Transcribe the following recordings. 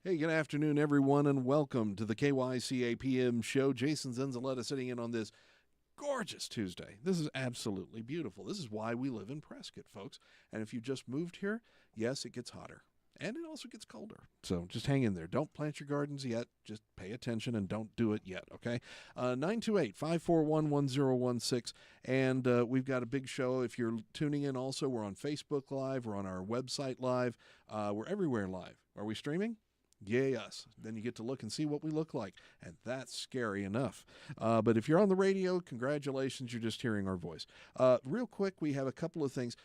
Hey, good afternoon, everyone, and welcome to the KYCA PM show. Jason Zinzilieta sitting in on this gorgeous Tuesday. This is absolutely beautiful. This is why we live in Prescott, folks. And if you just moved here, yes, it gets hotter. And it also gets colder. So just hang in there. Don't plant your gardens yet. Just pay attention and don't do it yet, okay? 928-541-1016. And we've got a big show. If you're tuning in also, we're on Facebook Live. We're on our website live. We're everywhere live. Are we streaming? Yes. Then you get to look and see what we look like. And that's scary enough. But if you're on the radio, congratulations. You're just hearing our voice. Real quick, we have a couple of things.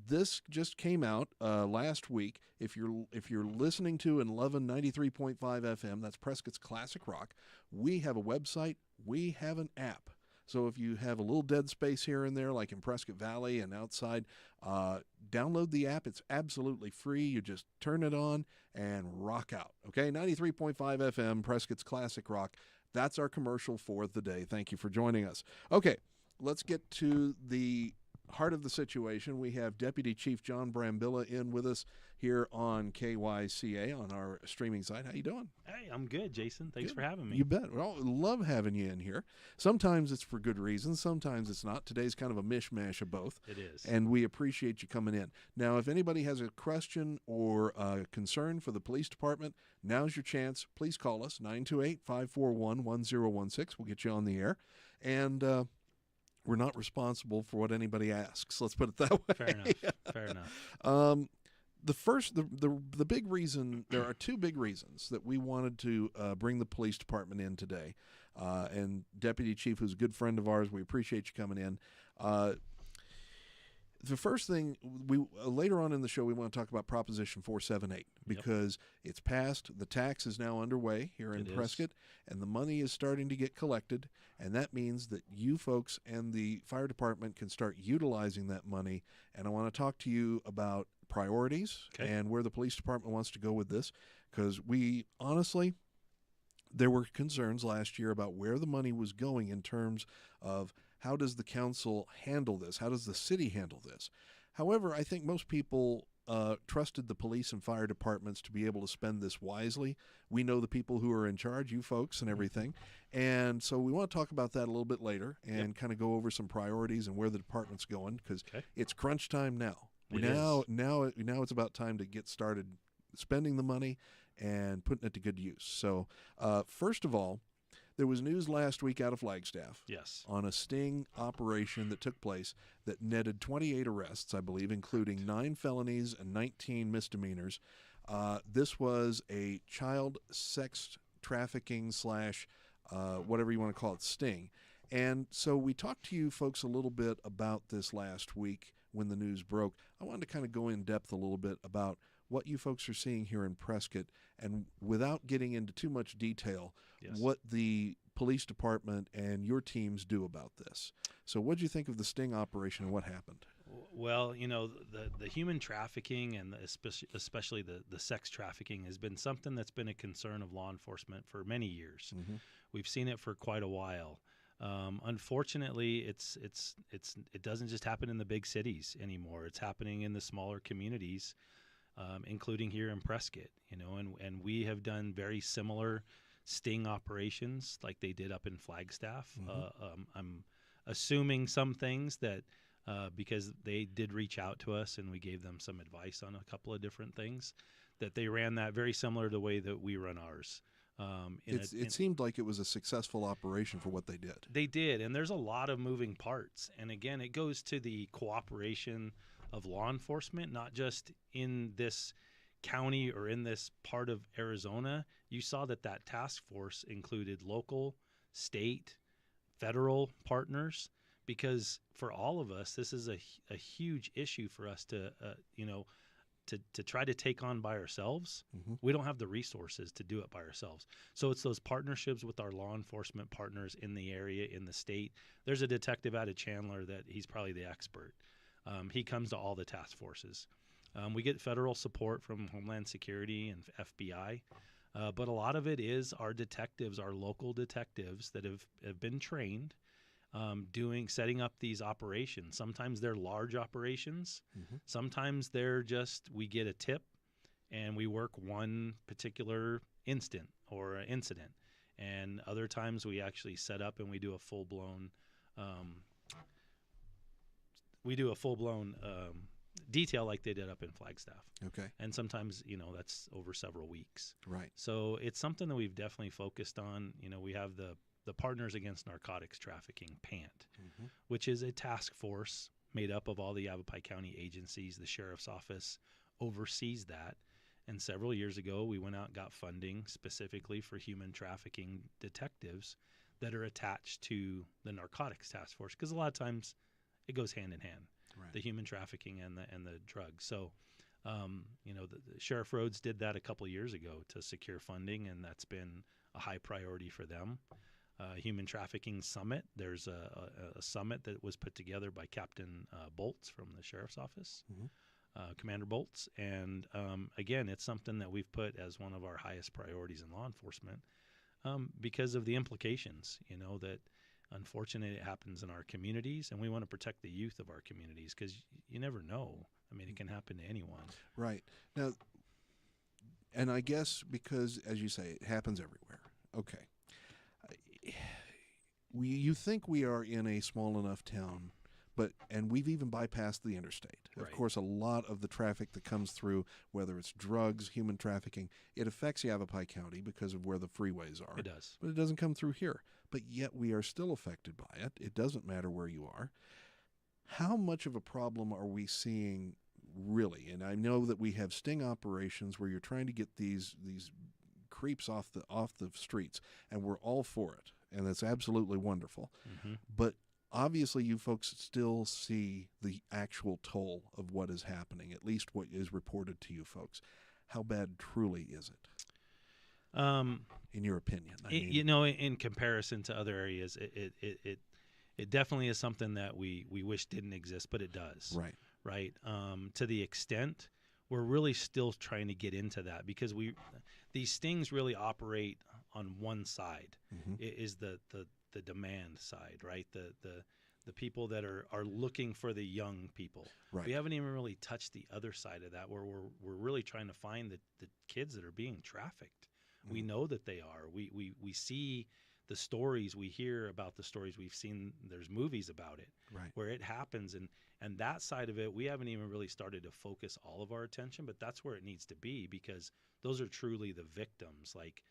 This just came out last week. If you're listening to and loving 93.5 FM, that's Prescott's Classic Rock, we have a website. We have an app. So if you have a little dead space here and there, like in Prescott Valley and outside, download the app. It's absolutely free. You just turn it on and rock out. Okay, 93.5 FM, Prescott's Classic Rock. That's our commercial for the day. Thank you for joining us. Okay, let's get to the heart of the situation. We have Deputy Chief John Brambilla in with us here on KYCA on our streaming site. How you doing? Hey, I'm good, Jason. Thanks for having me. You bet. Well, love having you in here. Sometimes it's for good reasons. Sometimes it's not. Today's kind of a mishmash of both. It is. And we appreciate you coming in. Now, if anybody has a question or a concern for the police department, now's your chance. Please call us, 928-541-1016. We'll get you on the air. And we're not responsible for what anybody asks. Let's put it that way. Fair enough. Fair enough. The big reason, there are two big reasons that we wanted to bring the police department in today. And Deputy Chief, who's a good friend of ours, we appreciate you coming in. The first thing, later on in the show, we want to talk about Proposition 478 because it's passed. The tax is now underway here in Prescott, and the money is starting to get collected. And that means that you folks and the fire department can start utilizing that money. And I want to talk to you about priorities and where the police department wants to go with this, because we honestly, there were concerns last year about where the money was going in terms of how does the council handle this? How does the city handle this? However, I think most people trusted the police and fire departments to be able to spend this wisely. We know the people who are in charge, you folks and everything. And so we want to talk about that a little bit later and kind of go over some priorities and where the department's going, because it's crunch time now. Now it's about time to get started spending the money and putting it to good use. So first of all, there was news last week out of Flagstaff on a sting operation that took place that netted 28 arrests, I believe, including 9 felonies and 19 misdemeanors. This was a child sex trafficking / whatever you want to call it, sting. And so we talked to you folks a little bit about this last week when the news broke. I wanted to kind of go in depth a little bit about what you folks are seeing here in Prescott, and without getting into too much detail, what the police department and your teams do about this. So what did you think of the sting operation and what happened? Well, you know, the human trafficking and especially the sex trafficking has been something that's been a concern of law enforcement for many years. We've seen it for quite a while. Unfortunately, it doesn't just happen in the big cities anymore. It's happening in the smaller communities, including here in Prescott. You know, and we have done very similar sting operations like they did up in Flagstaff. I'm assuming some things that because they did reach out to us and we gave them some advice on a couple of different things, that they ran that very similar to the way that we run ours. It seemed like it was a successful operation for what they did. They did, and there's a lot of moving parts. And again, it goes to the cooperation of law enforcement, not just in this county or in this part of Arizona. You saw that task force included local, state, federal partners, because for all of us, this is a huge issue for us to try to take on by ourselves. We don't have the resources to do it by ourselves. So it's those partnerships with our law enforcement partners in the area, in the state. There's a detective out of Chandler that he's probably the expert. He comes to all the task forces. We get federal support from Homeland Security and FBI, but a lot of it is our detectives, our local detectives that have been trained setting up these operations. Sometimes they're large operations. Sometimes they're just, we get a tip and we work one particular instant or incident. And other times we actually set up and we do a full-blown detail like they did up in Flagstaff. Okay. And sometimes, that's over several weeks. Right. So it's something that we've definitely focused on. We have the Partners Against Narcotics Trafficking, PANT, which is a task force made up of all the Yavapai County agencies. The Sheriff's Office oversees that. And several years ago, we went out and got funding specifically for human trafficking detectives that are attached to the Narcotics Task Force, because a lot of times it goes hand in hand, Right. the human trafficking and the drugs. So, the Sheriff Rhodes did that a couple of years ago to secure funding, and that's been a high priority for them. Human Trafficking Summit. There's a summit that was put together by Captain Bolts from the Sheriff's Office, Commander Bolts. And again, it's something that we've put as one of our highest priorities in law enforcement because of the implications, that unfortunately it happens in our communities, and we want to protect the youth of our communities because you never know. I mean, it can happen to anyone. Right. Now, and I guess because, as you say, it happens everywhere. Okay. You think we are in a small enough town, and we've even bypassed the interstate. Right. Of course, a lot of the traffic that comes through, whether it's drugs, human trafficking, it affects Yavapai County because of where the freeways are. It does. But it doesn't come through here. But yet we are still affected by it. It doesn't matter where you are. How much of a problem are we seeing really? And I know that we have sting operations where you're trying to get these creeps off the streets, and we're all for it, and that's absolutely wonderful. But obviously you folks still see the actual toll of what is happening, at least what is reported to you folks. How bad truly is it, in your opinion? In comparison to other areas, it definitely is something that we wish didn't exist, but it does. Right. To the extent we're really still trying to get into that, because these stings really operate on one side. It is the demand side, right? The people that are looking for the young people. Right. We haven't even really touched the other side of that, where we're really trying to find the kids that are being trafficked. We know that they are. We see the stories, we hear about the stories, we've seen, there's movies about it, Right. where it happens, and that side of it we haven't even really started to focus all of our attention, but that's where it needs to be, because those are truly the victims. Like,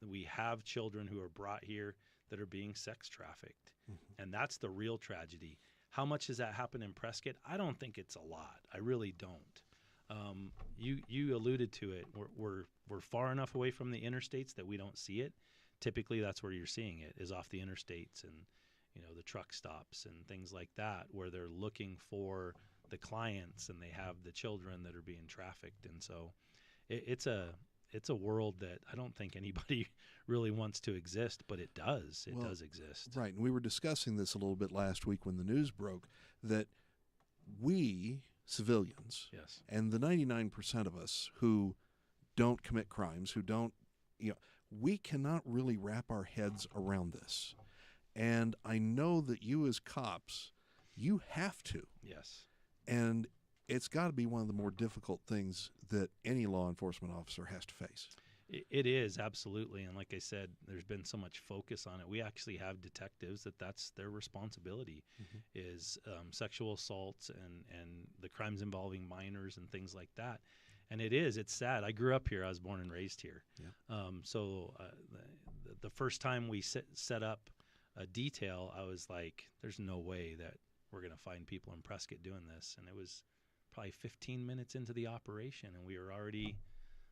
we have children who are brought here that are being sex trafficked, and that's the real tragedy. How much does that happen in Prescott? I don't think it's a lot. I really don't. You alluded to it. We're far enough away from the interstates that we don't see it. Typically, that's where you're seeing it, is off the interstates and the truck stops and things like that, where they're looking for the clients and they have the children that are being trafficked. And so it's a world that I don't think anybody really wants to exist, but it does. It does exist. Right. And we were discussing this a little bit last week when the news broke, that we civilians, Yes, and the 99% of us who don't commit crimes, who don't, we cannot really wrap our heads around this. And I know that you as cops, you have to. yes. And it's got to be one of the more difficult things that any law enforcement officer has to face. It is, absolutely. And like I said, there's been so much focus on it. We actually have detectives that's their responsibility, is sexual assaults and the crimes involving minors and things like that. And it's sad. I grew up here. I was born and raised here. Yeah. So the first time we set up a detail, I was like, there's no way that we're going to find people in Prescott doing this. And it was probably 15 minutes into the operation, and we were already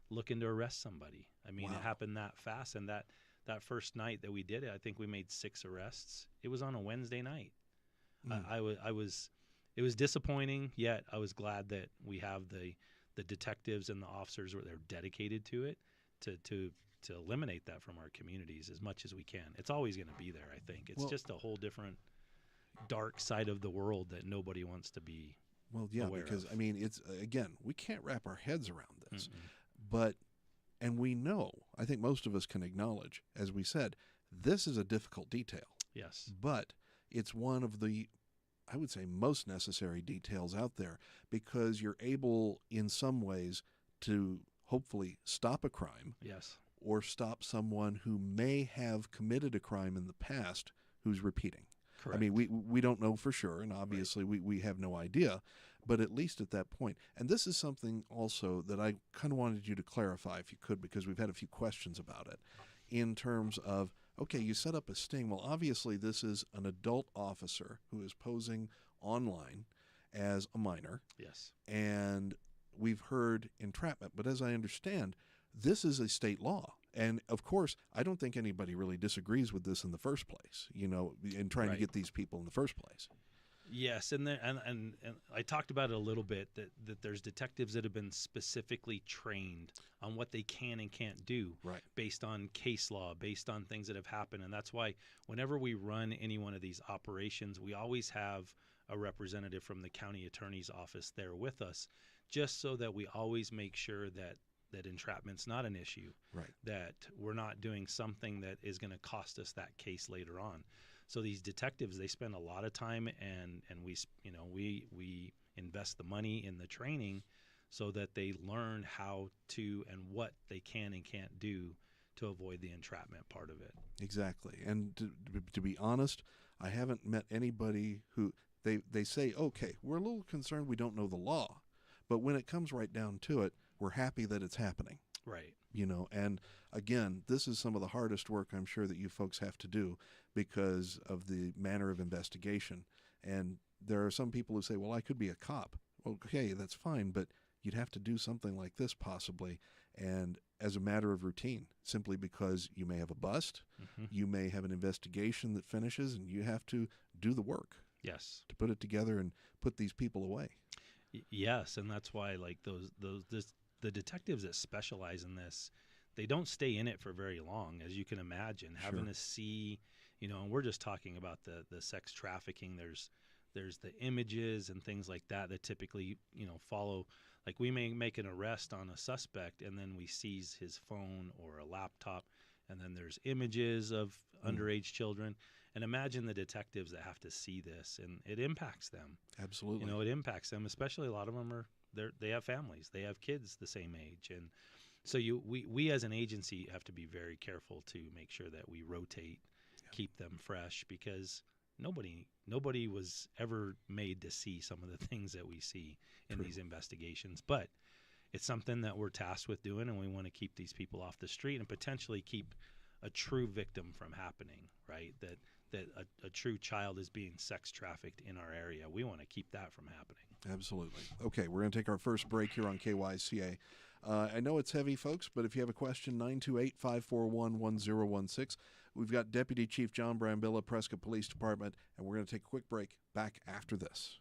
looking to arrest somebody. I mean, Wow. It happened that fast. And that first night that we did it, I think we made 6 arrests. It was on a Wednesday night. It was disappointing, yet I was glad that we have the detectives and the officers where they're dedicated to it to eliminate that from our communities as much as we can. It's always going to be there, I think. It's just a whole different dark side of the world that nobody wants to be aware because, of. I mean, it's, again, we can't wrap our heads around this. But, and we know, I think most of us can acknowledge, as we said, this is a difficult detail. Yes. But it's one of the, I would say, most necessary details out there, because you're able in some ways to hopefully stop a crime Yes. or stop someone who may have committed a crime in the past who's repeating. Correct. I mean, we don't know for sure, and obviously Right. we have no idea, but at least at that point. And this is something also that I kind of wanted you to clarify, if you could, because we've had a few questions about it, in terms of, okay, you set up a sting. Well, obviously this is an adult officer who is posing online as a minor, Yes. and we've heard entrapment, but as I understand, this is a state law. And of course, I don't think anybody really disagrees with this in the first place, you know, in trying to Right. get these people in the first place. Yes, and there, and I talked about it a little bit, that there's detectives that have been specifically trained on what they can and can't do, Right. based on case law, based on things that have happened. And that's why whenever we run any one of these operations, we always have a representative from the county attorney's office there with us, just so that we always make sure that entrapment's not an issue, Right. that we're not doing something that is going to cost us that case later on. So these detectives, they spend a lot of time, and we invest the money in the training so that they learn how to and what they can and can't do to avoid the entrapment part of it. Exactly. And to be honest, I haven't met anybody who they say, okay, we're a little concerned we don't know the law, but when it comes right down to it, we're happy that it's happening. Right. You know, and again, this is some of the hardest work I'm sure that you folks have to do because of the manner of investigation. And there are some people who say, well, I could be a cop. Okay, that's fine, but you'd have to do something like this possibly, and as a matter of routine, simply because you may have a bust, Mm-hmm. you may have an investigation that finishes, and you have to do the work Yes. to put it together and put these people away. Yes, and that's why, like, the detectives that specialize in this, they don't stay in it for very long, as you can imagine. Sure. Having to see, and we're just talking about the sex trafficking. There's the images and things like that typically follow. Like, we may make an arrest on a suspect, and then we seize his phone or a laptop, and then there's images of underage children. And imagine the detectives that have to see this, and it impacts them. Absolutely. It impacts them, especially a lot of them they have families, they have kids the same age, and so we as an agency have to be very careful to make sure that we rotate, keep them fresh, because nobody was ever made to see some of the things that we see in True. these investigations. But it's something that we're tasked with doing, and we want to keep these people off the street and potentially keep a true victim from happening, right? That a true child is being sex trafficked in our area. We want to keep that from happening. Absolutely. Okay, we're going to take our first break here on KYCA. I know it's heavy, folks, but if you have a question, 928-541-1016. We've got Deputy Chief John Brambilla, Prescott Police Department, and we're going to take a quick break. Back after this.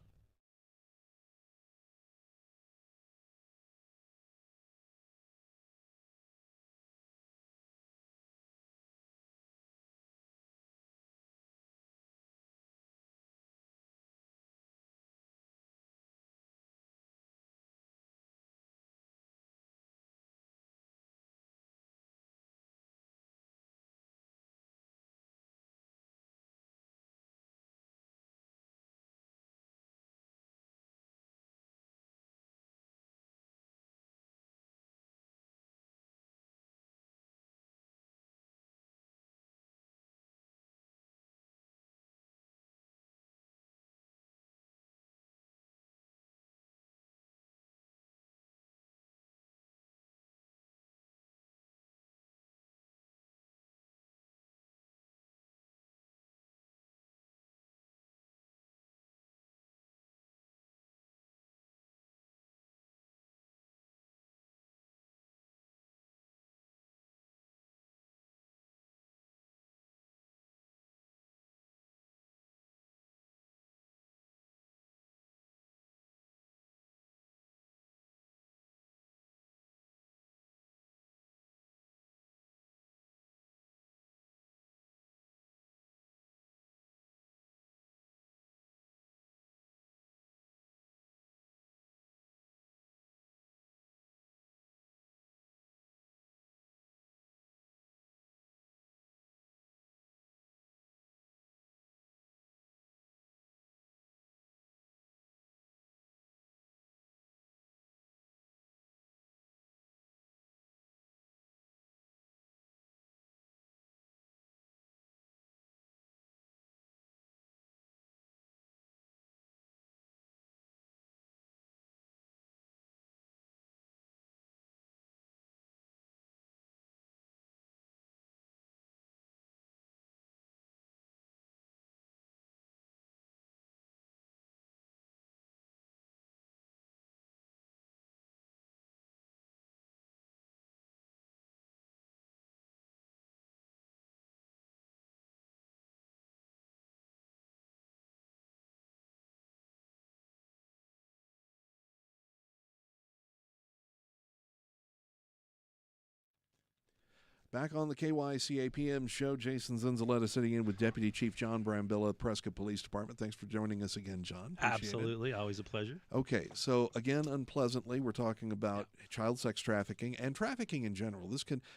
Back on the KYCA PM show, Jason Zinzilieta sitting in with Deputy Chief John Brambilla, Prescott Police Department. Thanks for joining us again, John. Appreciate Absolutely. Always a pleasure. Okay, so again, unpleasantly, we're talking about child sex trafficking and trafficking in general.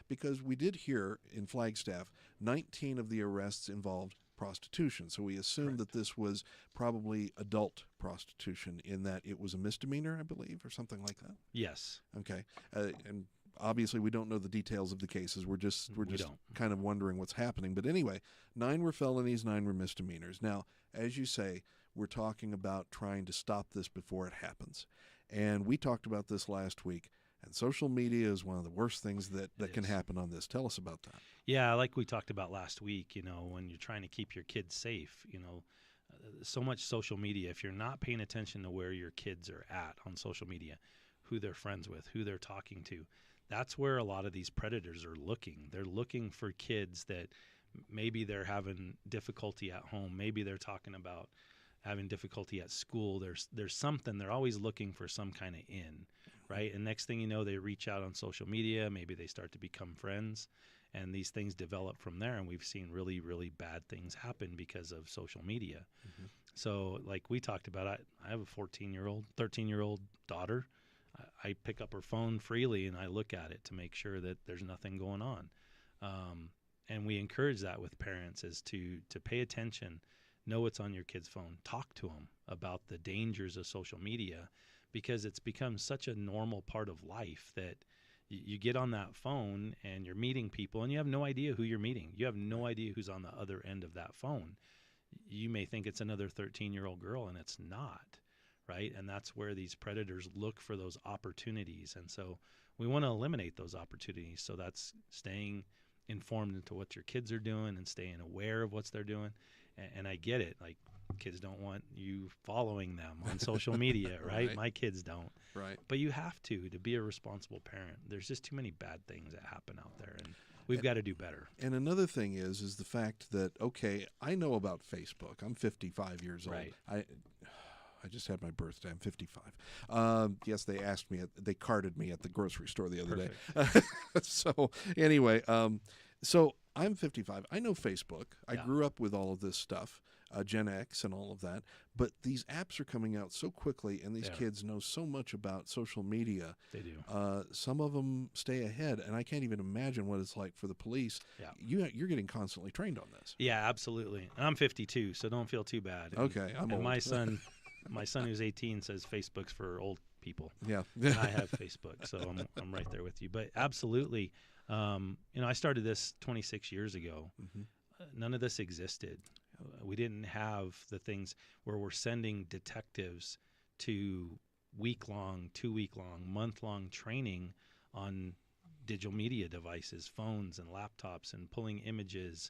Because we did hear in Flagstaff, 19 of the arrests involved prostitution. So we assumed that this was probably adult prostitution in that it was a misdemeanor, I believe, or something like that. Yes. Okay. And obviously, we don't know the details of the cases. We're just kind of wondering what's happening. But anyway, 9 were felonies, 9 were misdemeanors. Now, as you say, we're talking about trying to stop this before it happens. And we talked about this last week. And social media is one of the worst things that can happen on this. Tell us about that. Yeah, like we talked about last week, when you're trying to keep your kids safe, so much social media, if you're not paying attention to where your kids are at on social media, who they're friends with, who they're talking to, that's where a lot of these predators are looking. They're looking for kids that maybe they're having difficulty at home. Maybe they're talking about having difficulty at school. There's something. They're always looking for some kind of in, right? And next thing you know, they reach out on social media. Maybe they start to become friends, and these things develop from there. And we've seen really, really bad things happen because of social media. Mm-hmm. So like we talked about, I have a 13-year-old daughter. I pick up her phone freely and I look at it to make sure that there's nothing going on. And we encourage that with parents is to pay attention, know what's on your kid's phone, talk to them about the dangers of social media, because it's become such a normal part of life that you get on that phone and you're meeting people and you have no idea who you're meeting. You have no idea who's on the other end of that phone. You may think it's another 13-year-old girl, and it's not. Right? And that's where these predators look for those opportunities. And so we want to eliminate those opportunities. So that's staying informed into what your kids are doing and staying aware of what they're doing. And I get it. Like, kids don't want you following them on social media, right? My kids don't. Right. But you have to be a responsible parent. There's just too many bad things that happen out there. And we've got to do better. And another thing is the fact that, okay, I know about Facebook. I'm 55 years old. Right. I just had my birthday. I'm 55. Yes, they carded me at the grocery store the other day. So anyway, so I'm 55. I know Facebook. I grew up with all of this stuff, Gen X and all of that. But these apps are coming out so quickly, and these kids know so much about social media. They do. Some of them stay ahead, and I can't even imagine what it's like for the police. Yeah. You're getting constantly trained on this. Yeah, absolutely. And I'm 52, so don't feel too bad. Okay, I'm old. My son who's 18 says Facebook's for old people. Yeah. And I have Facebook, so I'm right there with you. But absolutely, I started this 26 years ago. Mm-hmm. None of this existed. We didn't have the things where we're sending detectives to week-long, 2-week-long, month-long training on digital media devices, phones and laptops, and pulling images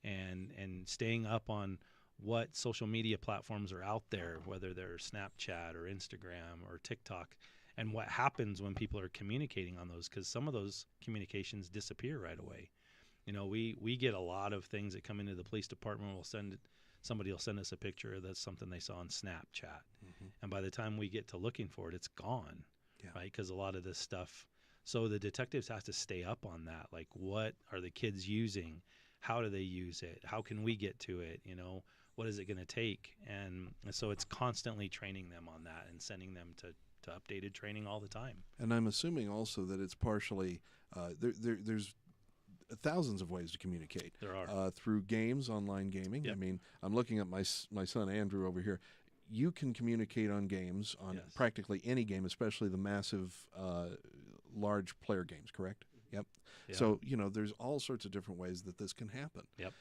and staying up on what social media platforms are out there, whether they're Snapchat or Instagram or TikTok, and what happens when people are communicating on those, because some of those communications disappear right away. We get a lot of things that come into the police department. Somebody will send us a picture that's something they saw on Snapchat. Mm-hmm. And by the time we get to looking for it, it's gone, right? Because a lot of this stuff, so the detectives have to stay up on that. Like, what are the kids using? How do they use it? How can we get to it? What is it going to take? And so it's constantly training them on that and sending them to updated training all the time. And I'm assuming also that it's partially, there's thousands of ways to communicate. There are. Through games, online gaming. Yep. I mean, I'm looking at my son Andrew over here. You can communicate on games, on practically any game, especially the massive, large player games, correct? Yep. Yeah. So, there's all sorts of different ways that this can happen. Yep.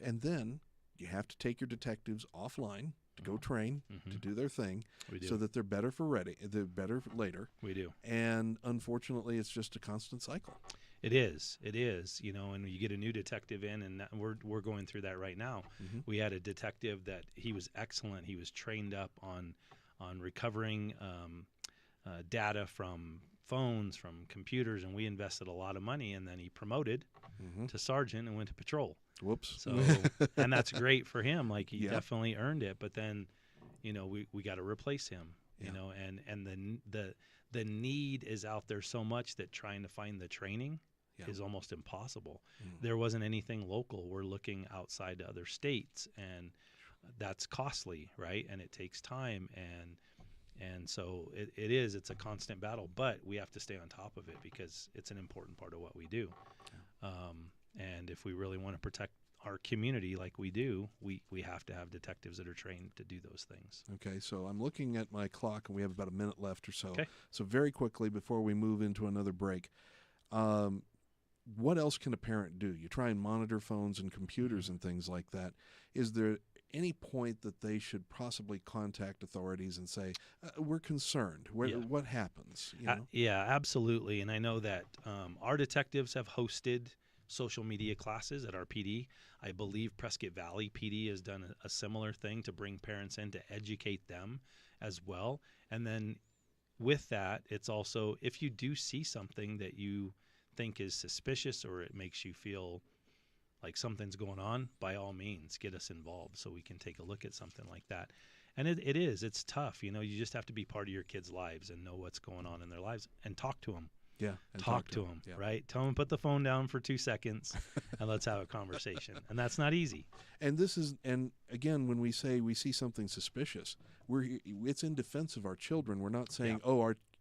And then you have to take your detectives offline to go train, to do their thing, so that they're better for later. We do. And unfortunately, it's just a constant cycle. It is, and you get a new detective in, and we're going through that right now. Mm-hmm. We had a detective that he was excellent. He was trained up on recovering data from phones, from computers, and we invested a lot of money, and then he promoted to sergeant and went to patrol. Whoops. So, and that's great for him. Like, he definitely earned it. But then, we got to replace him. And then the need is out there so much that trying to find the training Yeah. is almost impossible. There wasn't anything local. We're looking outside to other states, and that's costly, right? And it takes time, and so it's a constant battle, but we have to stay on top of it because it's an important part of what we do. And if we really want to protect our community like we do, we have to have detectives that are trained to do those things. Okay, so I'm looking at my clock, and we have about a minute left or so. Okay. So very quickly before we move into another break, what else can a parent do? You try and monitor phones and computers and things like that. Is there any point that they should possibly contact authorities and say, we're concerned? What happens? You know? Yeah, absolutely. And I know that our detectives have hosted social media classes at our PD. I believe Prescott Valley PD has done a similar thing to bring parents in to educate them as well. And then with that, it's also, if you do see something that you think is suspicious or it makes you feel like something's going on, by all means, get us involved so we can take a look at something like that. And it's tough. You just have to be part of your kids' lives and know what's going on in their lives and talk to them. Yeah. And talk to them, yeah. right? Tell them, put the phone down for 2 seconds and let's have a conversation. And that's not easy. And again, when we say we see something suspicious, it's in defense of our children. We're not saying,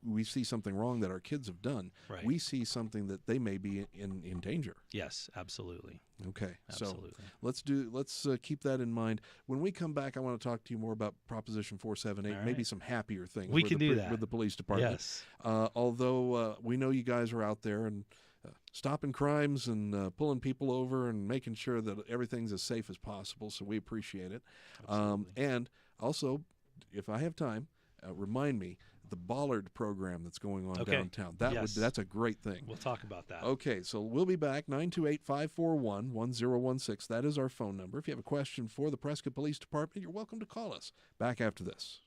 we see something wrong that our kids have done. Right. We see something that they may be in danger. Yes, absolutely. Okay. Absolutely. So let's keep that in mind. When we come back, I want to talk to you more about Proposition 478, maybe some happier things we can do that with the police department. Yes. Although we know you guys are out there and stopping crimes and pulling people over and making sure that everything's as safe as possible, so we appreciate it. And also, if I have time, remind me the Bollard program that's going on downtown. That's a great thing. We'll talk about that. Okay, so we'll be back. 928-541-1016. That is our phone number. If you have a question for the Prescott Police Department, you're welcome to call us. Back after this.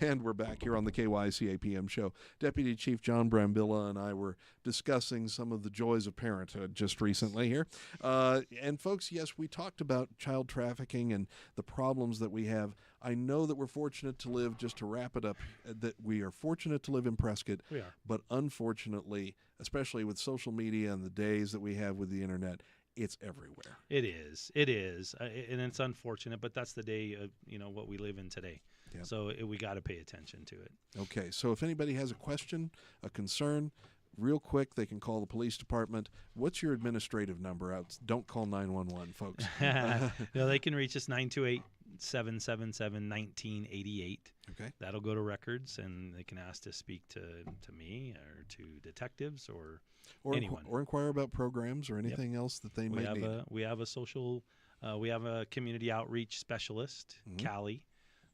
And we're back here on the KYCA PM show. Deputy Chief John Brambilla and I were discussing some of the joys of parenthood just recently here. And folks, yes, we talked about child trafficking and the problems that we have. I know that we're fortunate to live, just to wrap it up, that we are fortunate to live in Prescott. We are. But unfortunately, especially with social media and the days that we have with the internet, it's everywhere. It is. It is. And it's unfortunate, but that's the day of, what we live in today. Yep. So we got to pay attention to it. Okay. So if anybody has a question, a concern, real quick, they can call the police department. What's your administrative number out? Don't call 911, folks. They can reach us 928-777-1988. Okay. That'll go to records, and they can ask to speak to me or to detectives or anyone. Or inquire about programs or anything else that they may need. We have a community outreach specialist, Callie.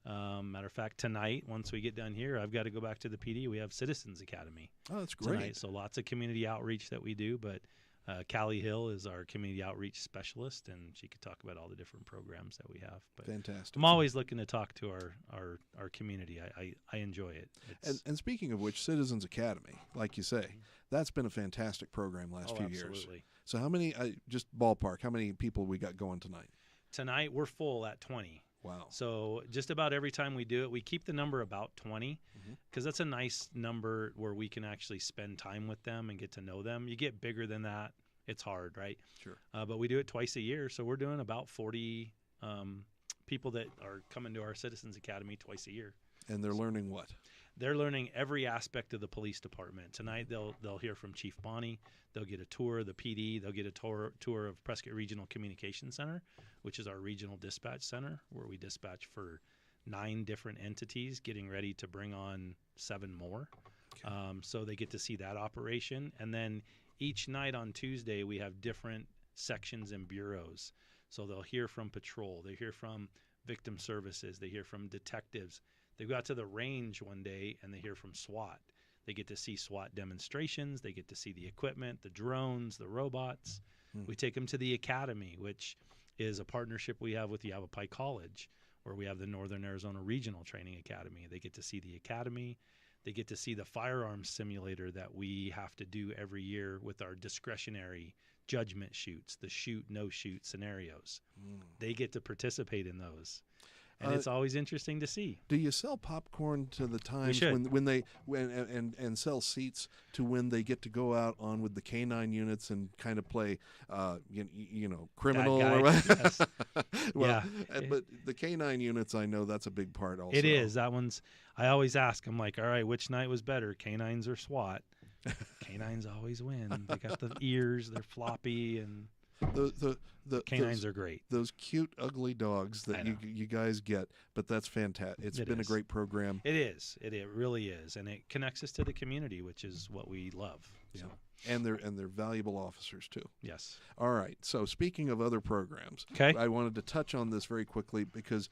Matter of fact, tonight, once we get done here, I've got to go back to the PD. We have Citizens Academy. Oh, that's great. Tonight. So lots of community outreach that we do, but Callie Hill is our community outreach specialist, and she could talk about all the different programs that we have. But fantastic. I'm always looking to talk to our community. I enjoy it. And speaking of which, Citizens Academy, like you say, that's been a fantastic program last few years. So how many, just ballpark, how many people we got going tonight? Tonight we're full at 20. Wow. So just about every time we do it, we keep the number about 20 because that's a nice number where we can actually spend time with them and get to know them. You get bigger than that, it's hard, right? Sure. But we do it twice a year. So we're doing about 40 people that are coming to our Citizens Academy twice a year. And they're learning what? They're learning every aspect of the police department. Tonight they'll hear from Chief Bonnie. They'll get a tour of the PD. They'll get a tour of Prescott Regional Communication Center, which is our regional dispatch center where we dispatch for 9 different entities, getting ready to bring on 7 more. Okay. So they get to see that operation. And then each night on Tuesday, we have different sections and bureaus. So they'll hear from patrol. They hear from victim services. They hear from detectives. They go out to the range one day and they hear from SWAT. They get to see SWAT demonstrations. They get to see the equipment, the drones, the robots. We take them to the academy, which is a partnership we have with Yavapai College, where we have the Northern Arizona Regional Training Academy. They get to see the academy. They get to see the firearms simulator that we have to do every year with our discretionary judgment shoots, the shoot, no shoot scenarios. They get to participate in those. And it's always interesting to see. Do you sell popcorn to the times and sell seats to when they get to go out on with the K9 units and kind of play, criminal? Or Yes. Well, but the K9 units, I know that's a big part also. It is. That one's. I always ask. I'm like, all right, which night was better, K9s or SWAT? K9s always win. They got the ears. They're floppy and. The canines are great. Those cute, ugly dogs that you guys get, but that's fantastic. It's been a great program. It is. It really is, and it connects us to the community, which is what we love. Yeah. So. And they're valuable officers too. Yes. All right. So speaking of other programs, okay. I wanted to touch on this very quickly because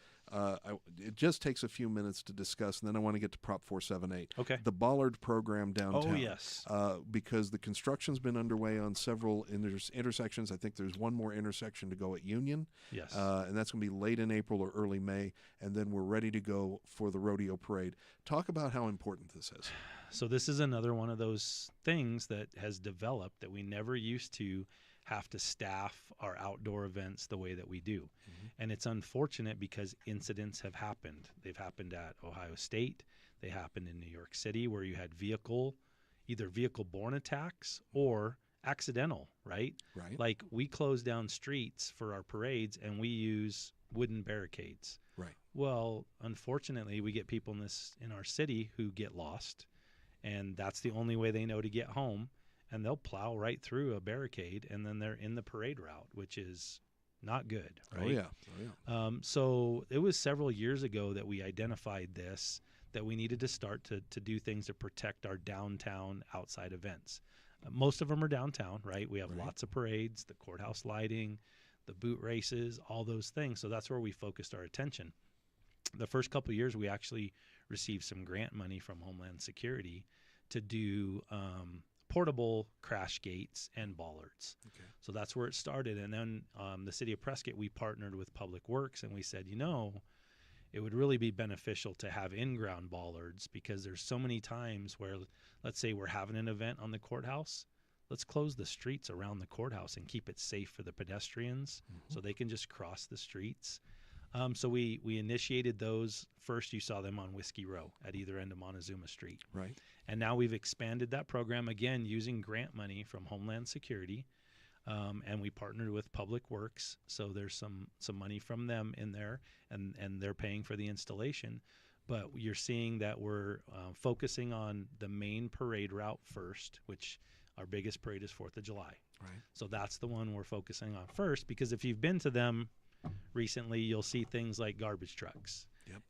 it just takes a few minutes to discuss, and then I want to get to Prop 478. Okay. The Bollard program downtown. Oh yes. Because the construction's been underway on several intersections. I think there's one more intersection to go at Union. Yes. And that's going to be late in April or early May, and then we're ready to go for the rodeo parade. Talk about how important this is. So this is another one of those things that has developed that we never used to have to staff our outdoor events the way that we do. And it's unfortunate because incidents have happened. They've happened at Ohio State. They happened in New York City where you had either vehicle-borne attacks or accidental, right? Right. Like we close down streets for our parades and we use wooden barricades. Right. Well, unfortunately, we get people in our city who get lost. And that's the only way they know to get home. And they'll plow right through a barricade, and then they're in the parade route, which is not good, right? Oh, yeah. So it was several years ago that we identified this, that we needed to start to do things to protect our downtown outside events. Most of them are downtown, right? We have lots of parades, the courthouse lighting, the boot races, all those things. So that's where we focused our attention. The first couple of years, we actually received some grant money from Homeland Security to do portable crash gates and bollards. Okay. So that's where it started. And then the city of Prescott, we partnered with Public Works, and we said, it would really be beneficial to have in-ground bollards because there's so many times where, let's say we're having an event on the courthouse, let's close the streets around the courthouse and keep it safe for the pedestrians so they can just cross the streets. So we initiated those. First, you saw them on Whiskey Row at either end of Montezuma Street. Right. And now we've expanded that program, again, using grant money from Homeland Security. And we partnered with Public Works, so there's some money from them in there, and they're paying for the installation. But you're seeing that we're focusing on the main parade route first, which our biggest parade is 4th of July. Right. So that's the one we're focusing on first, because if you've been to them recently, you'll see things like garbage trucks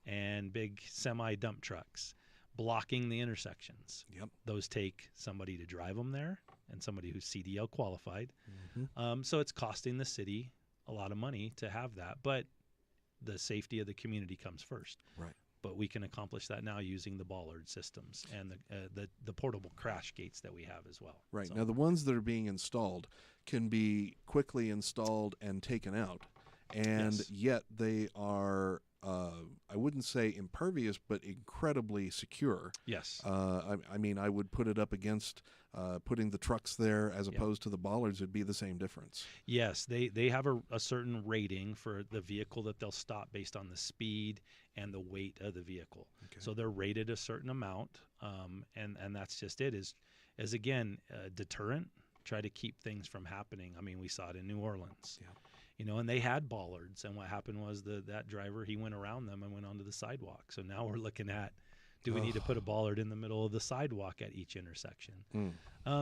and big semi dump trucks blocking the intersections. Those take somebody to drive them there and somebody who's CDL qualified. So it's costing the city a lot of money to have that, but the safety of the community comes first. Right. But we can accomplish that now using the bollard systems and the portable crash gates that we have as well. Right. So, Now, the ones that are being installed can be quickly installed and taken out, and yet they are, I wouldn't say impervious, but incredibly secure. Yes. I mean, I would put it up against putting the trucks there as opposed to the bollards. It'd be the same difference. Yes, they have a certain rating for the vehicle that they'll stop based on the speed and the weight of the vehicle. Okay. So they're rated a certain amount, and that's just it. Is again a deterrent. Try to keep things from happening. I mean, we saw it in New Orleans. And they had bollards, and what happened was that driver, he went around them and went onto the sidewalk. So now we're looking at, do we need to put a bollard in the middle of the sidewalk at each intersection?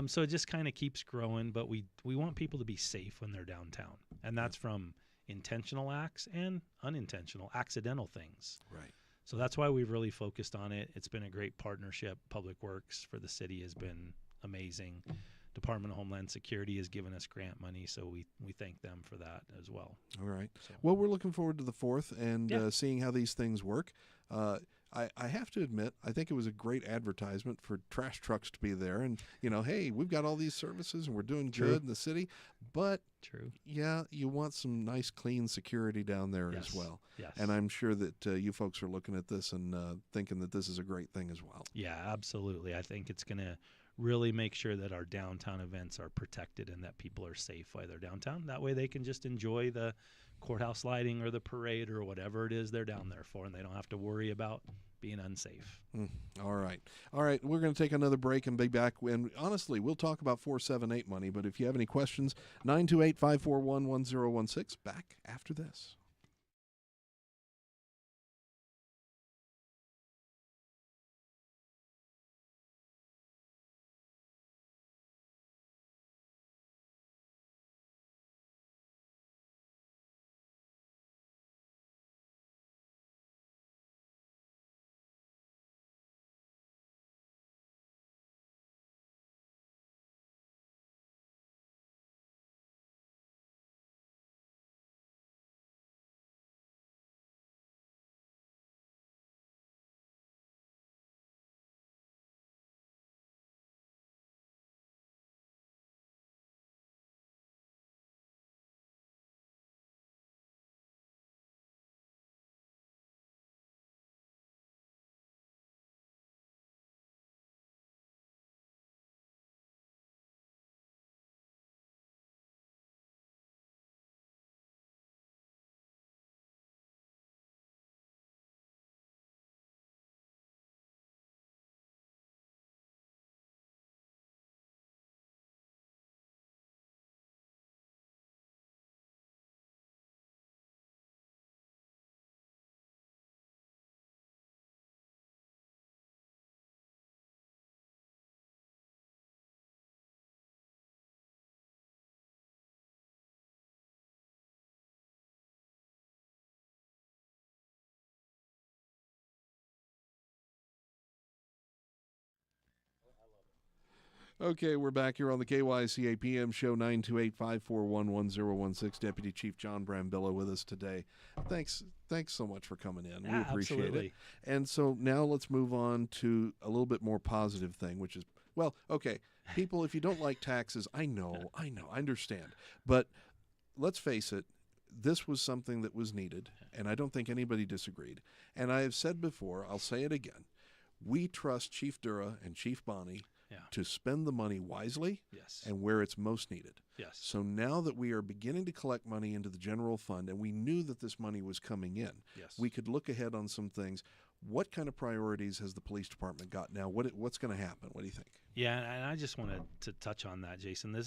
So it just kind of keeps growing, but we want people to be safe when they're downtown, and that's from intentional acts and unintentional, accidental things. Right. So that's why we've really focused on it. It's been a great partnership. Public Works for the city has been amazing. Department of Homeland Security has given us grant money, so we thank them for that as well. All right. So. Well, we're looking forward to the 4th and seeing how these things work. I have to admit, I think it was a great advertisement for trash trucks to be there. And, hey, we've got all these services and we're doing good in the city. But, you want some nice, clean security down there as well. Yes. And I'm sure that you folks are looking at this and thinking that this is a great thing as well. Yeah, absolutely. I think it's going to really make sure that our downtown events are protected and that people are safe while they're downtown. That way they can just enjoy the courthouse lighting or the parade or whatever it is they're down there for, and they don't have to worry about being unsafe. All right. We're going to take another break and be back. And honestly, we'll talk about 478 money, but if you have any questions, 928-541-1016, back after this. Okay, we're back here on the KYCA PM show, 928-541-1016. Deputy Chief John Brambilla with us today. Thanks so much for coming in. We appreciate it. And so now let's move on to a little bit more positive thing, which is, well, okay, people, if you don't like taxes, I know, I understand. But let's face it, this was something that was needed, and I don't think anybody disagreed. And I have said before, I'll say it again, we trust Chief Dura and Chief Bonney to spend the money wisely and where it's most needed. So now that we are beginning to collect money into the general fund, and we knew that this money was coming in, we could look ahead on some things. What kind of priorities has the police department got now? What's going to happen? What do you think? Yeah, and I just wanted to touch on that, Jason.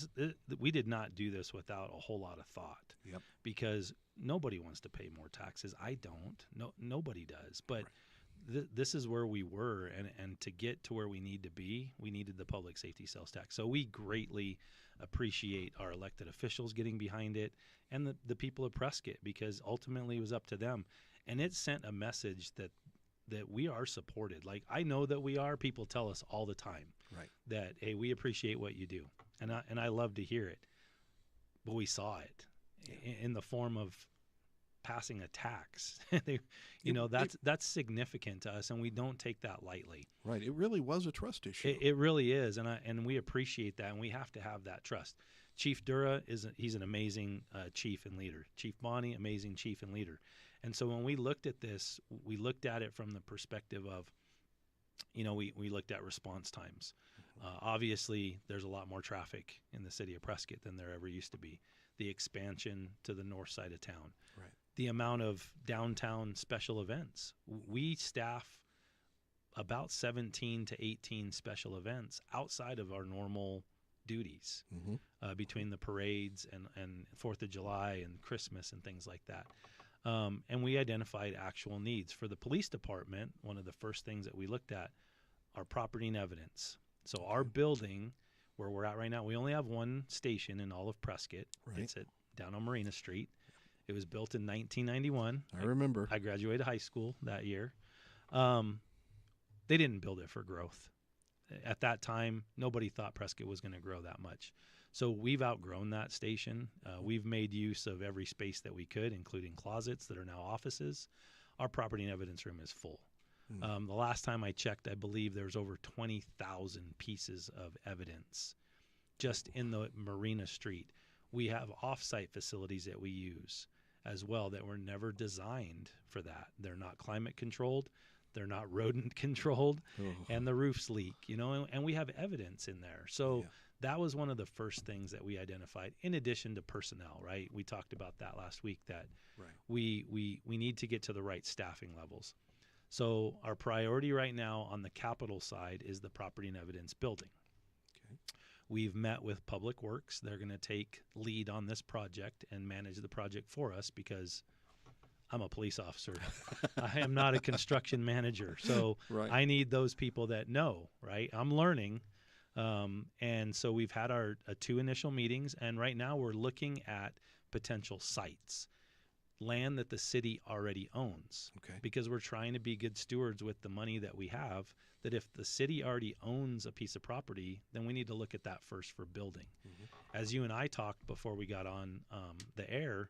We did not do this without a whole lot of thought. Yep. Because nobody wants to pay more taxes. I don't. No, nobody does. But this is where we were, and to get to where we need to be, we needed the public safety sales tax. So we greatly appreciate our elected officials getting behind it, and the people of Prescott, because ultimately it was up to them, and it sent a message that we are supported. Like, I know that we are. People tell us all the time, right, that, hey, we appreciate what you do, and I love to hear it. But we saw it in the form of passing a tax. That's significant to us, and we don't take that lightly. Right. It really was a trust issue. It really is, and we appreciate that, and we have to have that trust. Chief Dura he's an amazing chief and leader. Chief Bonnie, amazing chief and leader. And so when we looked at this, we looked at it from the perspective of, we looked at response times. Obviously, there's a lot more traffic in the city of Prescott than there ever used to be. The expansion to the north side of town. Right. The amount of downtown special events. We staff about 17 to 18 special events outside of our normal duties, between the parades and 4th of July and Christmas and things like that. And we identified actual needs. For the police department, one of the first things that we looked at are property and evidence. So our building, where we're at right now, we only have one station in all of Prescott. Right. It's down on Marina Street. It was built in 1991. I remember. I graduated high school that year. They didn't build it for growth. At that time, nobody thought Prescott was going to grow that much. So we've outgrown that station. We've made use of every space that we could, including closets that are now offices. Our property and evidence room is full. The last time I checked, I believe there's over 20,000 pieces of evidence just in the Marina Street. We have off-site facilities that we use as well that were never designed for that. They're not climate controlled. They're not rodent controlled, and the roofs leak, and we have evidence in there. So that was one of the first things that we identified, in addition to personnel, right? We talked about that last week, that we need to get to the right staffing levels. So our priority right now on the capital side is the property and evidence building. Okay. We've met with Public Works. They're going to take lead on this project and manage the project for us, because I'm a police officer. I am not a construction manager. So I need those people that know, right? I'm learning. And so we've had our 2 initial meetings, and right now we're looking at potential sites, land that the city already owns. Okay. Because we're trying to be good stewards with the money that we have, that if the city already owns a piece of property, then we need to look at that first for building. As you and I talked before we got on the air,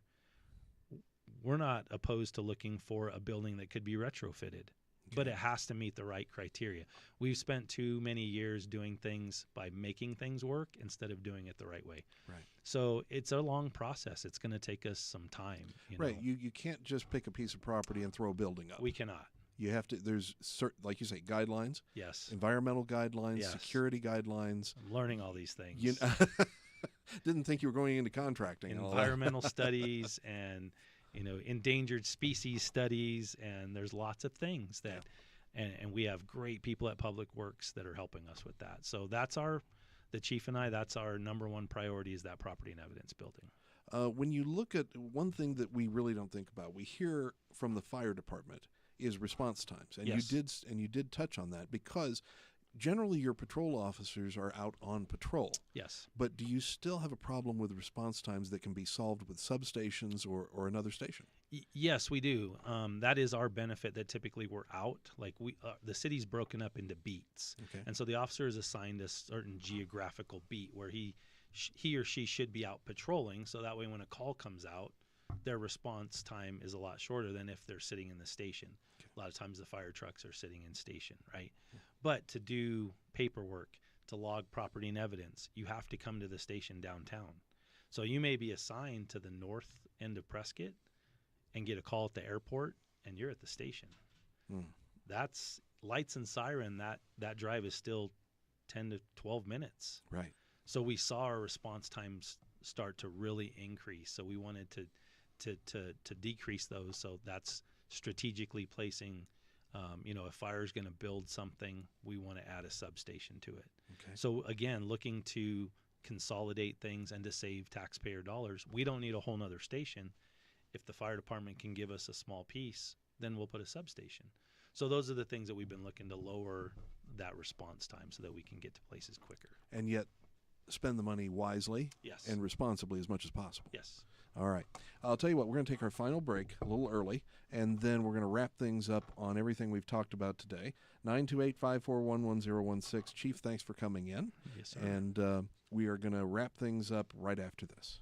we're not opposed to looking for a building that could be retrofitted, but it has to meet the right criteria. We've spent too many years doing things by making things work instead of doing it the right way. Right. So it's a long process. It's going to take us some time. Right. You can't just pick a piece of property and throw a building up. We cannot. You have to, there's certain, like you say, guidelines. Yes. Environmental guidelines, security guidelines. I'm learning all these things. Didn't think you were going into contracting. Environmental studies and endangered species studies, and there's lots of things that, and we have great people at Public Works that are helping us with that. So that's the chief and I, that's our number one priority, is that property and evidence building. When you look at one thing that we really don't think about, we hear from the fire department is response times, and you did touch on that, because generally your patrol officers are out on patrol. Yes. But do you still have a problem with response times that can be solved with substations or another station? Yes, we do. That is our benefit, that typically we're out. Like the city's broken up into beats. Okay. And so the officer is assigned a certain geographical beat where he or she should be out patrolling. So that way when a call comes out, their response time is a lot shorter than if they're sitting in the station. Okay. A lot of times the fire trucks are sitting in station, right? Yeah. But to do paperwork, to log property and evidence, you have to come to the station downtown. So you may be assigned to the north end of Prescott and get a call at the airport, and you're at the station. That's lights and siren. That drive is still 10 to 12 minutes. Right. So we saw our response times start to really increase. So we wanted to decrease those. So that's strategically placing If fire is going to build something, we want to add a substation to it. Okay. So again, looking to consolidate things and to save taxpayer dollars, we don't need a whole nother station. If the fire department can give us a small piece, then we'll put a substation. So those are the things that we've been looking to lower that response time so that we can get to places quicker. And yet spend the money wisely Yes. and responsibly as much as possible. Yes. All right. I'll tell you what, we're going to take our final break a little early, and then we're going to wrap things up on everything we've talked about today. 928-541-1016. Chief, thanks for coming in. Yes, sir. And we are going to wrap things up right after this.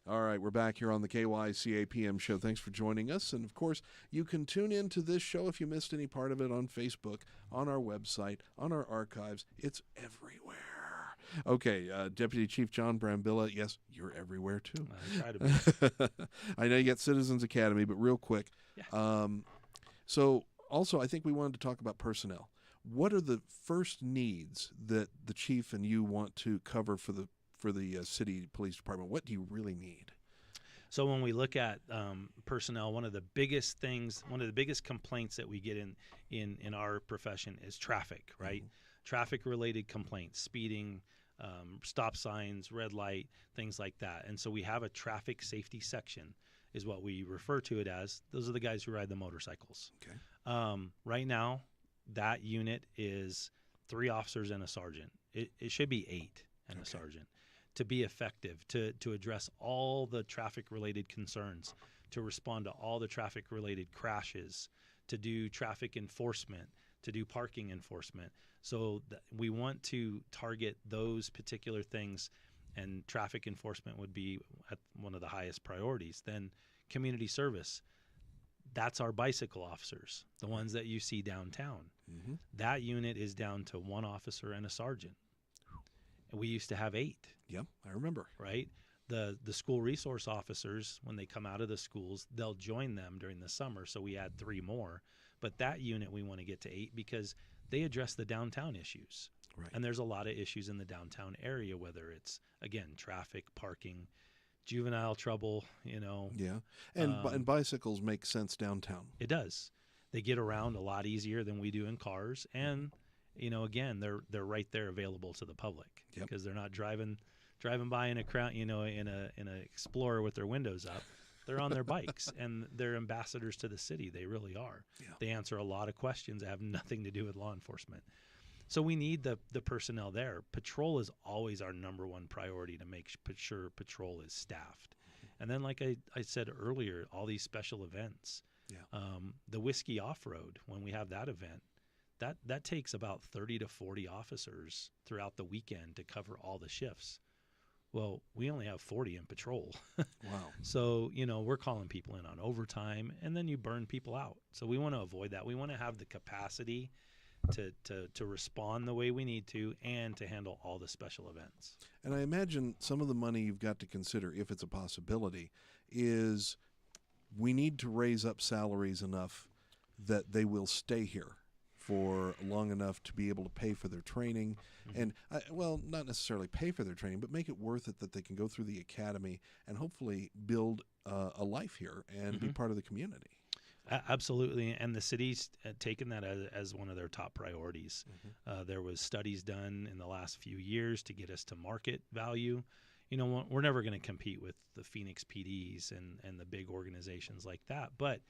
All right, we're back here on the KYCA PM show. Thanks for joining us. And, of course, you can tune into this show if you missed any part of it on Facebook, on our website, on our archives. It's everywhere. Okay, Deputy Chief John Brambilla, yes, you're everywhere, too. I try to be. I know you got Citizens Academy, but real quick. Yeah. So, also, I think we wanted to talk about personnel. What are the first needs that the chief and you want to cover for the city police department? What do you really need? So when we look at personnel, one of the biggest complaints that we get in our profession is traffic, right? Mm-hmm. Traffic related complaints, speeding, stop signs, red light, things like that. And so we have a traffic safety section is what we refer to it as. Those are the guys who ride the motorcycles. Okay. Right now, that unit is 3 officers and a sergeant. It should be 8 and a sergeant. To be effective, to address all the traffic-related concerns, to respond to all the traffic-related crashes, to do traffic enforcement, to do parking enforcement. So we want to target those particular things, and traffic enforcement would be at one of the highest priorities. Then community service, that's our bicycle officers, the ones that you see downtown. Mm-hmm. That unit is down to 1 officer and a sergeant. We used to have 8. Yep, I remember. Right? The school resource officers, when they come out of the schools, they'll join them during the summer, so we add 3 more. But that unit we want to get to 8 because they address the downtown issues. Right. And there's a lot of issues in the downtown area, whether it's, again, traffic, parking, juvenile trouble, Yeah, and bicycles make sense downtown. It does. They get around a lot easier than we do in cars, and again, they're right there available to the public because they're not driving by in a crowd, in a Explorer with their windows up. They're on their bikes, and they're ambassadors to the city. They really are. Yeah. They answer a lot of questions that have nothing to do with law enforcement. So we need the personnel there. Patrol is always our number one priority to make sure patrol is staffed. And then, like I said earlier, all these special events. Yeah. The Whiskey Off-Road, when we have that event, that takes about 30 to 40 officers throughout the weekend to cover all the shifts. Well, we only have 40 in patrol. Wow. So, we're calling people in on overtime, and then you burn people out. So we want to avoid that. We want to have the capacity to respond the way we need to and to handle all the special events. And I imagine some of the money you've got to consider, if it's a possibility, is we need to raise up salaries enough that they will stay here for long enough to be able to pay for their training. And, well, not necessarily pay for their training, but make it worth it that they can go through the academy and hopefully build a life here and be part of the community. Absolutely, and the city's taken that as one of their top priorities. There was studies done in the last few years to get us to market value. You know, we're never going to compete with the Phoenix PDs and the big organizations like that, but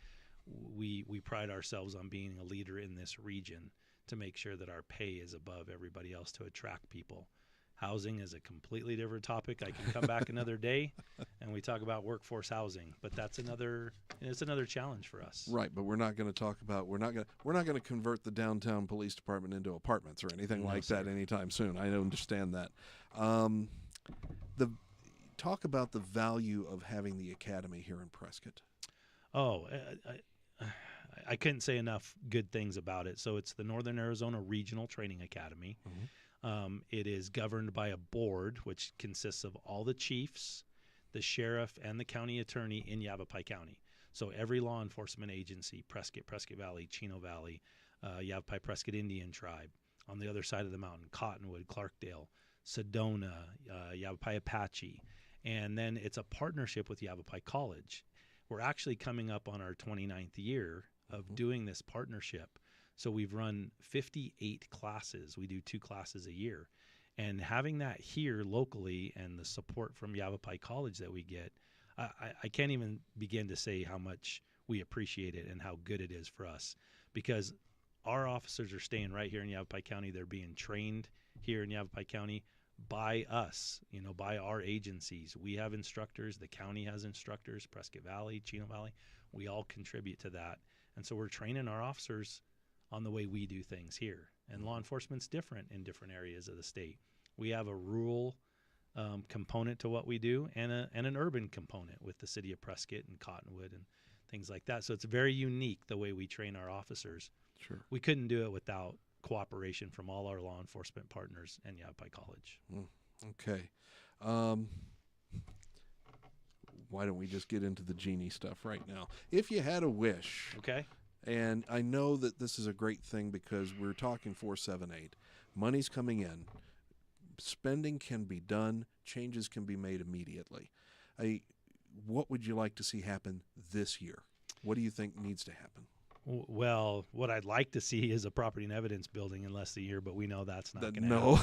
we pride ourselves on being a leader in this region to make sure that our pay is above everybody else to attract people. Housing is a completely different topic. I can come back another day and we talk about workforce housing, but it's another challenge for us. Right, but we're not going to talk about we're not going to convert the downtown police department into apartments or anything like that anytime soon. I understand that. Talk about the value of having the academy here in Prescott. Oh, I couldn't say enough good things about it. So it's the Northern Arizona Regional Training Academy. It is governed by a board, which consists of all the chiefs, the sheriff, and the county attorney in Yavapai County. So every law enforcement agency, Prescott Valley, Chino Valley, Yavapai Prescott Indian Tribe, on the other side of the mountain, Cottonwood, Clarkdale, Sedona, Yavapai Apache. And then it's a partnership with Yavapai College. We're actually coming up on our 29th year of doing this partnership. So we've run 58 classes. We do 2 classes a year. And having that here locally and the support from Yavapai College that we get, I can't even begin to say how much we appreciate it and how good it is for us, because our officers are staying right here in Yavapai County. They're being trained here in Yavapai County by us, by our agencies. We have instructors. The county has instructors, Prescott Valley, Chino Valley. We all contribute to that. And so we're training our officers on the way we do things here. And law enforcement's different in different areas of the state. We have a rural component to what we do and an urban component with the city of Prescott and Cottonwood and things like that. So it's very unique the way we train our officers. Sure. We couldn't do it without cooperation from all our law enforcement partners and Yavapai College. Okay. Why don't we just get into the genie stuff right now? If you had a wish. Okay. And I know that this is a great thing because we're talking 478. Money's coming in. Spending can be done. Changes can be made immediately. What would you like to see happen this year? What do you think needs to happen? Well, what I'd like to see is a property and evidence building in less than a year, but we know that's not going to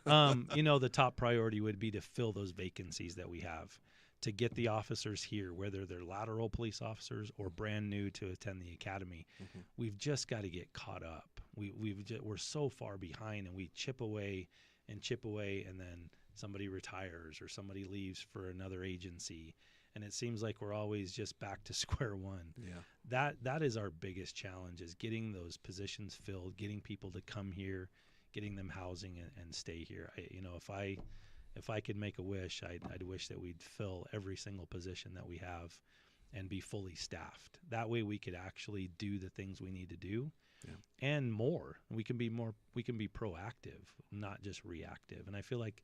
happen. The top priority would be to fill those vacancies that we have, to get the officers here, whether they're lateral police officers or brand new to attend the academy. We've just got to get caught up. We're so far behind, and we chip away, and then somebody retires or somebody leaves for another agency. And it seems like we're always just back to square one. Yeah. That is our biggest challenge, is getting those positions filled, getting people to come here, getting them housing and stay here. If I could make a wish, I'd wish that we'd fill every single position that we have and be fully staffed. That way we could actually do the things we need to do, and more. We can be proactive, not just reactive. And I feel like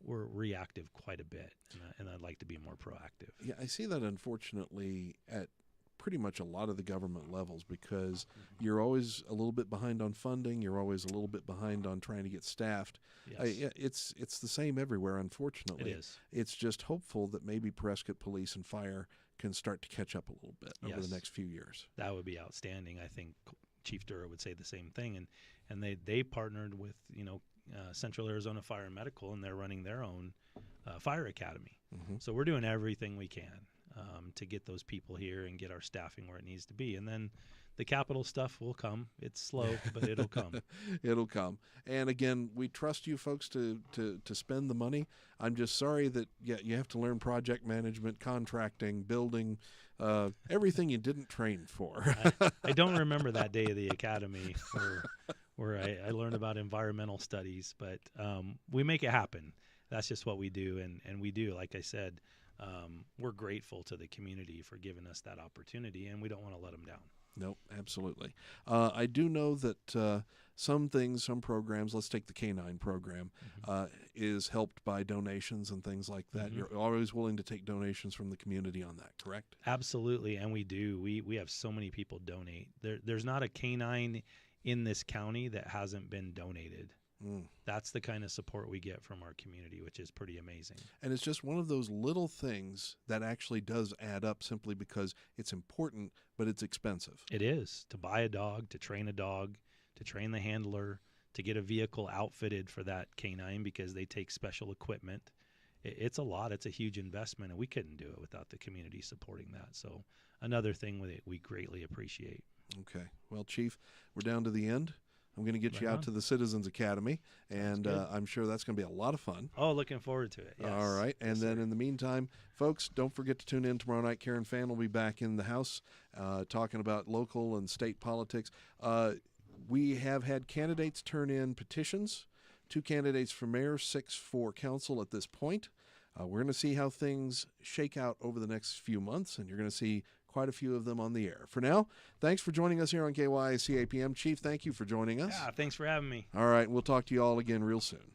we're reactive quite a bit, and I'd like to be more proactive. Yeah, I see that, unfortunately, at pretty much a lot of the government levels, because you're always a little bit behind on funding. You're always a little bit behind on trying to get staffed. Yes. It's the same everywhere, unfortunately. It is. It's just hopeful that maybe Prescott Police and Fire can start to catch up a little bit over the next few years. That would be outstanding. I think Chief Dura would say the same thing. And they partnered with, Central Arizona Fire and Medical, and they're running their own fire academy. So we're doing everything we can to get those people here and get our staffing where it needs to be. And then the capital stuff will come. It's slow, but it'll come. It'll come. And again, we trust you folks to spend the money. I'm just sorry that you have to learn project management, contracting, building, everything you didn't train for. I don't remember that day of the academy where I learned about environmental studies, but we make it happen. That's just what we do. And we do, like I said, we're grateful to the community for giving us that opportunity, and we don't want to let them down. Nope, absolutely. I do know that some things, some programs, let's take the K9 program, is helped by donations and things like that. You're always willing to take donations from the community on that, correct? Absolutely, and we do. We have so many people donate. There's not a K9 in this county that hasn't been donated. That's the kind of support we get from our community, which is pretty amazing. And it's just one of those little things that actually does add up simply because it's important, but it's expensive. It is. To buy a dog, to train the handler, to get a vehicle outfitted for that K9 because they take special equipment. It's a lot. It's a huge investment, and we couldn't do it without the community supporting that. So another thing we greatly appreciate. Okay. Well, Chief, we're down to the end. I'm going to get you out to the Citizens Academy, and I'm sure that's going to be a lot of fun. Oh, looking forward to it. Yes. All right. And then in the meantime, folks, don't forget to tune in tomorrow night. Karen Fan will be back in the house talking about local and state politics. We have had candidates turn in petitions, 2 candidates for mayor, 6 for council at this point. We're going to see how things shake out over the next few months, and you're going to see quite a few of them on the air. For now, thanks for joining us here on KYCA PM. Chief, thank you for joining us. Yeah, thanks for having me. All right, we'll talk to you all again real soon.